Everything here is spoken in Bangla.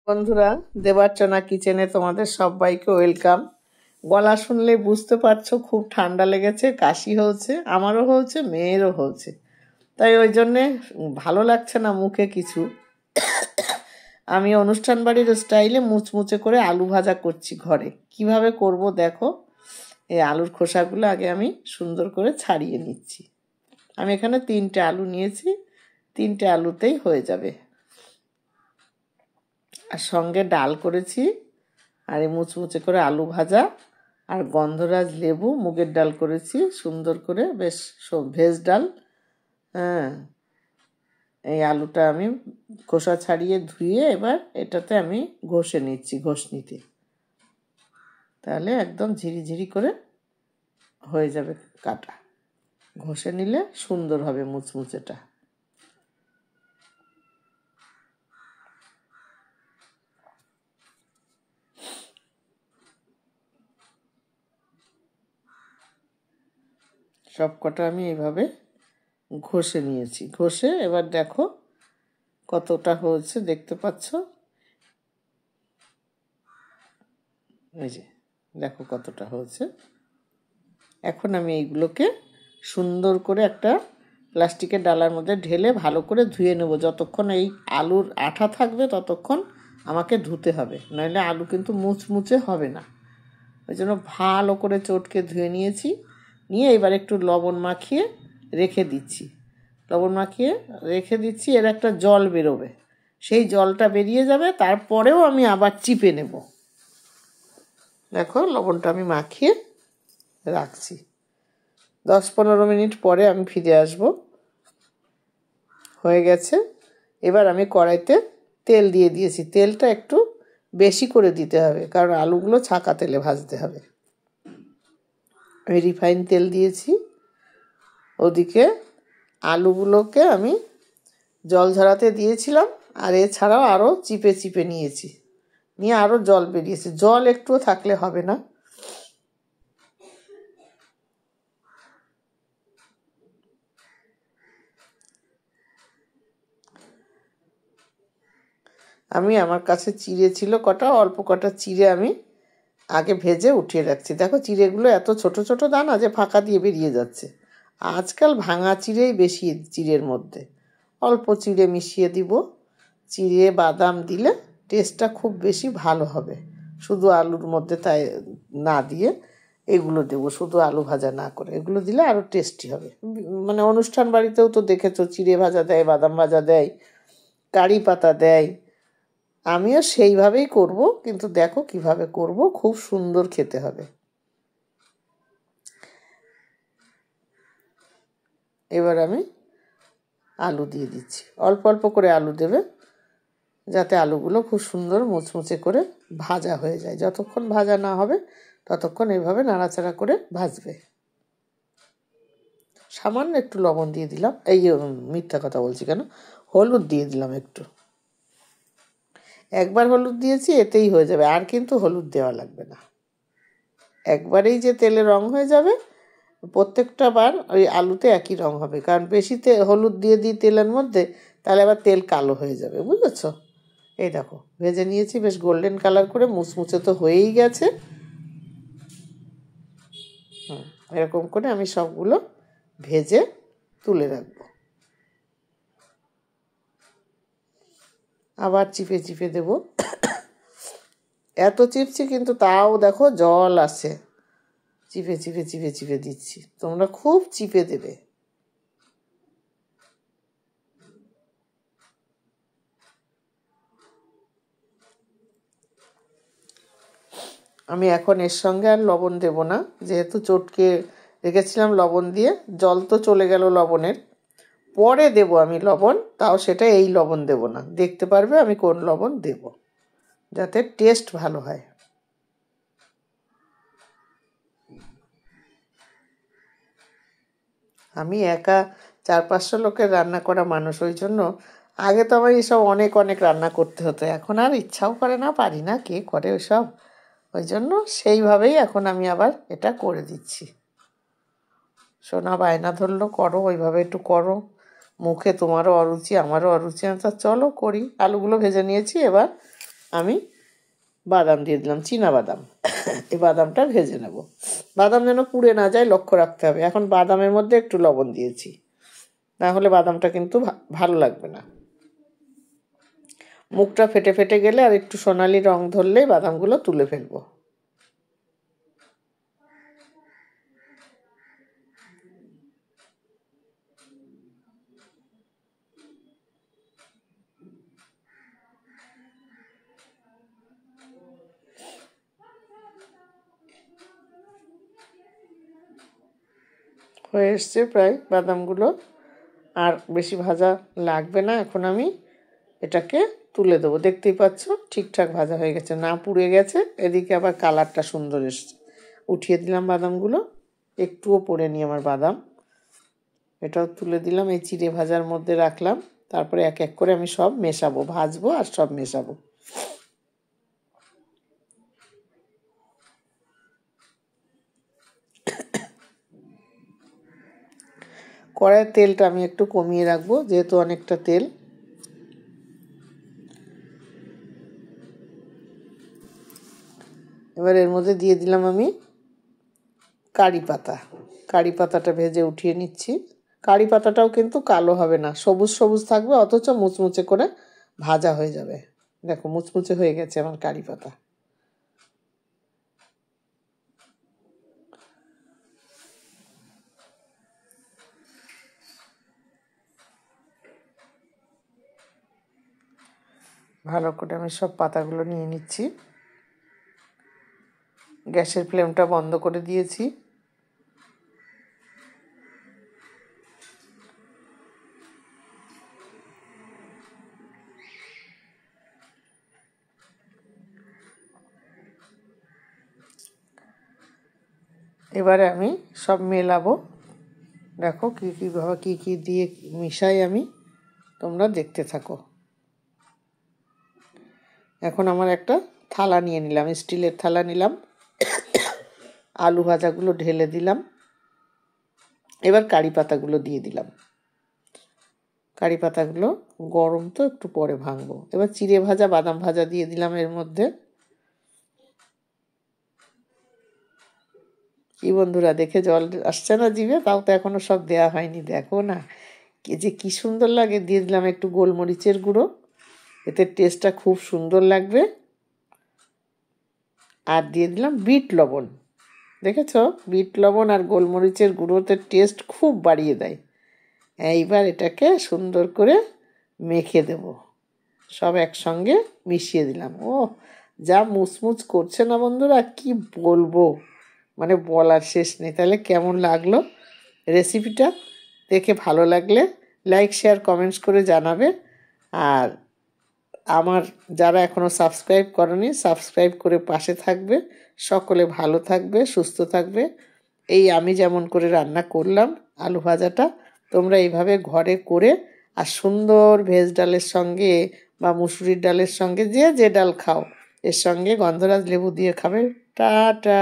বন্ধুরা, দেবার্চনা কিচেনে তোমাদের সবাইকে ওয়েলকাম। গলা শুনলে বুঝতে পারছো খুব ঠান্ডা লেগেছে, কাশি হয়েছে, আমারও হয়েছে, মেয়েরও হয়েছে। তাই ওই জন্যে ভালো লাগছে না মুখে কিছু। আমি অনুষ্ঠান বাড়ির স্টাইলে মুচমুচে করে আলু ভাজা করছি ঘরে। কিভাবে করব দেখো। এই আলুর খোসাগুলো আগে আমি সুন্দর করে ছাড়িয়ে নিচ্ছি। আমি এখানে 3টে আলু নিয়েছি, 3টে আলুতেই হয়ে যাবে। আর সঙ্গে ডাল করেছি, আর এই মুচমুচে করে আলু ভাজা, আর গন্ধরাজ লেবু, মুগের ডাল করেছি সুন্দর করে, বেশ ভেজ ডাল। হ্যাঁ, এই আলুটা আমি খোসা ছাড়িয়ে ধুয়ে এবার এটাতে আমি ঘষে নিচ্ছি ঘষনিতে, তাহলে একদম ঝিরিঝিরি করে হয়ে যাবে কাটা। ঘষে নিলে সুন্দর হবে মুচমুচেটা। সব কটা আমি এইভাবে ঘষে নিয়েছি। ঘষে এবার দেখো কতটা হয়েছে, দেখতে পাচ্ছ? এই যে দেখো কতটা হয়েছে। এখন আমি এইগুলোকে সুন্দর করে একটা প্লাস্টিকের ডালার মধ্যে ঢেলে ভালো করে ধুয়ে নেব। যতক্ষণ এই আলুর আঠা থাকবে ততক্ষণ আমাকে ধুতে হবে, নইলে আলু কিন্তু মুচমুচে হবে না। ওই জন্য ভালো করে চটকে ধুয়ে নিয়েছি। নিয়ে এবার একটু লবণ মাখিয়ে রেখে দিচ্ছি। লবণ মাখিয়ে রেখে দিচ্ছি, এর একটা জল বেরোবে, সেই জলটা বেরিয়ে যাবে, তারপরেও আমি আবার চিপে নেব। দেখো লবণটা আমি মাখিয়ে রাখছি। 10-15 মিনিট পরে আমি ফিরে আসব। হয়ে গেছে। এবার আমি কড়াইতে তেল দিয়ে দিয়েছি। তেলটা একটু বেশি করে দিতে হবে, কারণ আলুগুলো ছাকা তেলে ভাজতে হবে। আমি রিফাইন তেল দিয়েছি। ওদিকে আলুগুলোকে আমি জল ঝরাতে দিয়েছিলাম, আর এছাড়াও আরও চিপে চিপে নিয়েছি, নিয়ে আরও জল বেরিয়েছে। জল একটুও থাকলে হবে না। আমার কাছে চিড়ে ছিল কটা, অল্প কটা চিড়ে আমি আগে ভেজে উঠিয়ে রাখছি। দেখো চিড়েগুলো এত ছোট ছোট দানা যে ফাঁকা দিয়ে বেরিয়ে যাচ্ছে। আজকাল ভাঙা চিড়েই বেশি চিড়ের মধ্যে। অল্প চিড়ে মিশিয়ে দিব। চিড়ে বাদাম দিলে টেস্টটা খুব বেশি ভালো হবে। শুধু আলুর মধ্যে তাই না দিয়ে এগুলো দেবো, শুধু আলু ভাজা না করে এগুলো দিলে আরও টেস্টি হবে। মানে অনুষ্ঠান বাড়িতেও তো দেখেছো চিড়ে ভাজা দেয়, বাদাম ভাজা দেয়, কারি পাতা দেয়। আমিও সেইভাবেই করব, কিন্তু দেখো কিভাবে করব, খুব সুন্দর খেতে হবে। এবার আমি আলু দিয়ে দিচ্ছি। অল্প অল্প করে আলু দেবে, যাতে আলুগুলো খুব সুন্দর মুচমুচে করে ভাজা হয়ে যায়। যতক্ষণ ভাজা না হবে ততক্ষণ এইভাবে নাড়াচাড়া করে ভাজবে। সামান্য একটু লবণ দিয়ে দিলাম, এই মিথ্যা কথা বলছি কেন, হলুদ দিয়ে দিলাম একটু। একবার হলুদ দিয়েছি, এতেই হয়ে যাবে, আর কিন্তু হলুদ দেওয়া লাগবে না। একবারেই যে তেলে রং হয়ে যাবে, প্রত্যেকটা বার ওই আলুতে একই রং হবে। কারণ বেশিতে হলুদ দিয়ে দিই তেলের মধ্যে, তাহলে আবার তেল কালো হয়ে যাবে, বুঝেছ? এই দেখো ভেজে নিয়েছি বেশ গোল্ডেন কালার করে, মুচমুচে তো হয়েই গেছে। এরকম করে আমি সবগুলো ভেজে তুলে রাখবো। আবার চিপে চিপে দেব। এত চিপছি কিন্তু তাও দেখো জল আছে। চিপে চিপে চিপে চিপে দিচ্ছি, তোমরা খুব চিপে দেবে। আমি এখন এর সঙ্গে আর লবণ দেব না, যেহেতু চটকে রেখেছিলাম লবণ দিয়ে, জল তো চলে গেল লবণের। পরে দেব আমি লবণ, তাও সেটা এই লবণ দেব না, দেখতে পারবে আমি কোন লবণ দেব, যাতে টেস্ট ভালো হয়। আমি একা 400-500 লোকের রান্না করা মানুষ, ওই জন্য আগে তো আমার এইসব অনেক অনেক রান্না করতে হতো, এখন আর ইচ্ছাও করে না, পারি না, কে করে ওইসব। ওই জন্য সেইভাবেই এখন আমি আবার এটা করে দিচ্ছি। সোনা বায়না ধরলো করো, ওইভাবে একটু করো, মুখে তোমারও অরুচি আমারও অরুচি। আমি তা চলো করি। আলুগুলো ভেজে নিয়েছি, এবার আমি বাদাম দিয়ে দিলাম, চীনা বাদাম। এই বাদামটা ভেজে নেব। বাদাম যেন পুড়ে না যায় লক্ষ্য রাখতে হবে। এখন বাদামের মধ্যে একটু লবণ দিয়েছি, না হলে বাদামটা কিন্তু ভালো লাগবে না। মুখটা ফেটে ফেটে গেলে আর একটু সোনালি রং ধরলেই বাদামগুলো তুলে ফেলবো। হয়ে এসছে প্রায় বাদামগুলো, আর বেশি ভাজা লাগবে না। এখন আমি এটাকে তুলে দেবো। দেখতেই পাচ্ছ ঠিকঠাক ভাজা হয়ে গেছে, না পুড়ে গেছে। এদিকে আবার কালারটা সুন্দর এসছে। উঠিয়ে দিলাম বাদামগুলো, একটুও পোড়েনি আমার বাদাম। এটাও তুলে দিলাম, এই চিড়ে ভাজার মধ্যে রাখলাম। তারপরে এক এক করে আমি সব মেশাবো, ভাজবো আর সব মেশাবো। কড়াইয়ের তেলটা আমি একটু কমিয়ে রাখবো, যেহেতু অনেকটা তেল। এবার এর মধ্যে দিয়ে দিলাম আমি কারি পাতা। কারি পাতাটা ভেজে উঠিয়ে নিচ্ছি। কারি পাতাটাও কিন্তু কালো হবে না, সবুজ সবুজ থাকবে, অথচ মুচমুচে করে ভাজা হয়ে যাবে। দেখো মুচমুচে হয়ে গেছে আমার কারি পাতা। ভালো করে আমি সব পাতাগুলো নিয়ে নিচ্ছি। গ্যাসের ফ্লেমটা বন্ধ করে দিয়েছি। এবারে আমি সব মেলাবো। দেখো কীভাবে কী দিয়ে মিশাই আমি, তোমরা দেখতে থাকো। এখন আমার একটা থালা নিয়ে নিলাম, স্টিলের থালা নিলাম। আলু ভাজাগুলো ঢেলে দিলাম। এবার কারি পাতাগুলো দিয়ে দিলাম। কারি পাতাগুলো গরম তো, একটু পরে ভাঙবো। এবার চিড়ে ভাজা বাদাম ভাজা দিয়ে দিলাম এর মধ্যে। কি বন্ধুরা, দেখে জল আসছে না জিভে? তাও তো এখনো সব দেয়া হয়নি। দেখো না কি সুন্দর লাগে। দিয়ে দিলাম একটু গোলমরিচের গুঁড়ো, এতে টেস্টটা খুব সুন্দর লাগবে। আর দিয়ে দিলাম বিট লবণ। দেখেছ, বিট লবণ আর গোলমরিচের গুঁড়োতে টেস্ট খুব বাড়িয়ে দেয়। এইবার এটাকে সুন্দর করে মেখে দেব। সব একসঙ্গে মিশিয়ে দিলাম। ও যা মুচমুচ করছে না বন্ধুরা, কি বলবো, মানে বলার শেষ নেই। তাহলে কেমন লাগলো রেসিপিটা? দেখে ভালো লাগলে লাইক শেয়ার কমেন্টস করে জানাবে। আর আমার যারা এখনও সাবস্ক্রাইব করনি, সাবস্ক্রাইব করে পাশে থাকবে। সকলে ভালো থাকবে, সুস্থ থাকবে। এই আমি যেমন করে রান্না করলাম আলু ভাজাটা, তোমরা এইভাবে ঘরে করে আর সুন্দর ভেজ ডালের সঙ্গে বা মুসুরির ডালের সঙ্গে, যে ডাল খাও, এর সঙ্গে গন্ধরাজ লেবু দিয়ে খাবে। টাটা।